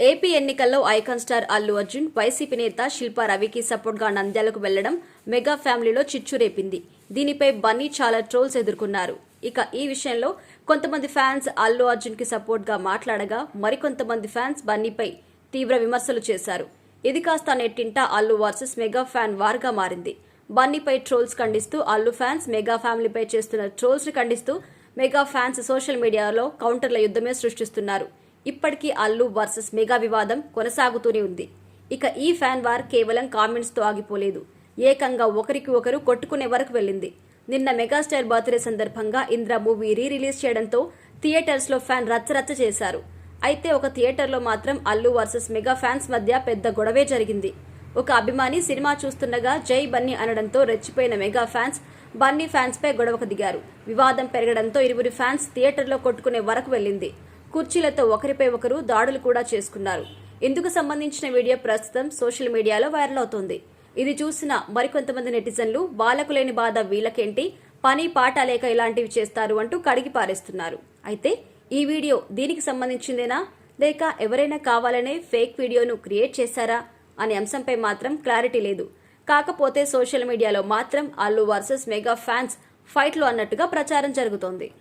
AP ఎన్నికల్లో icon star Allu Arjun YCP నేత శిల్పా రవికి సపోర్ట్గా నంద్యాలకు వెళ్లడం మెగా ఫ్యామిలీలో చిచ్చు రేపింది. దీనిపై బన్నీ చాలా ట్రోల్స్ ఎదుర్కొన్నారు. ఇక ఈ విషయంలో కొంతమంది ఫ్యాన్స్ అల్లు అర్జున్ కి సపోర్ట్గా మాట్లాడగా మరికొంతమంది ఫ్యాన్స్ బన్నీపై తీవ్ర విమర్శలు చేశారు. ఇది కాస్త నెట్టింట అల్లు వర్సెస్ మెగా ఫ్యాన్ వార్గా మారింది. బన్నీపై ట్రోల్స్ ఖండిస్తూ అల్లు ఫ్యాన్స్ మెగా ఫ్యామిలీపై చేస్తున్న ట్రోల్స్ ని ఖండిస్తూ మెగా ఫ్యాన్స్ సోషల్ మీడియాలో కౌంటర్ల యుద్ధమే సృష్టిస్తున్నారు. ఇప్పటికీ అల్లు వర్సెస్ మెగా వివాదం కొనసాగుతూనే ఉంది. ఇక ఈ ఫ్యాన్ వార్ కేవలం కామెంట్స్ తో ఆగిపోలేదు. ఏకంగా ఒకరికి ఒకరు కొట్టుకునే వరకు వెళ్ళింది. నిన్న మెగాస్టార్ బర్త్డే సందర్భంగా ఇంద్ర మూవీ రిలీజ్ చేయడంతో థియేటర్స్ లో ఫ్యాన్ రచ్చరచ్చ చేశారు. అయితే ఒక థియేటర్లో మాత్రం అల్లు వర్సెస్ మెగా ఫ్యాన్స్ మధ్య పెద్ద గొడవే జరిగింది. ఒక అభిమాని సినిమా చూస్తుండగా జై బన్నీ అనడంతో రెచ్చిపోయిన మెగా ఫ్యాన్స్ బన్నీ ఫ్యాన్స్ పై గొడవకు దిగారు. వివాదం పెరగడంతో ఇరువురి ఫ్యాన్స్ థియేటర్లో కొట్టుకునే వరకు వెళ్ళింది. కుర్చీలతో ఒకరిపై ఒకరు దాడులు కూడా చేసుకున్నారు. ఇందుకు సంబంధించిన వీడియో ప్రస్తుతం సోషల్ మీడియాలో వైరల్ అవుతోంది. ఇది చూసిన మరికొంతమంది నెటిజన్లు వాళ్లకు లేని బాధ వీళ్ళకేంటి, పని పాట లేక ఇలాంటివి చేస్తారు అంటూ కడిగి పారేస్తున్నారు. అయితే ఈ వీడియో దీనికి సంబంధించిందేనా లేక ఎవరైనా కావాలనే ఫేక్ వీడియోను క్రియేట్ చేశారా అనే అంశంపై మాత్రం క్లారిటీ లేదు. కాకపోతే సోషల్ మీడియాలో మాత్రం అల్లు వర్సెస్ మెగా ఫ్యాన్స్ ఫైట్లు అన్నట్టుగా ప్రచారం జరుగుతోంది.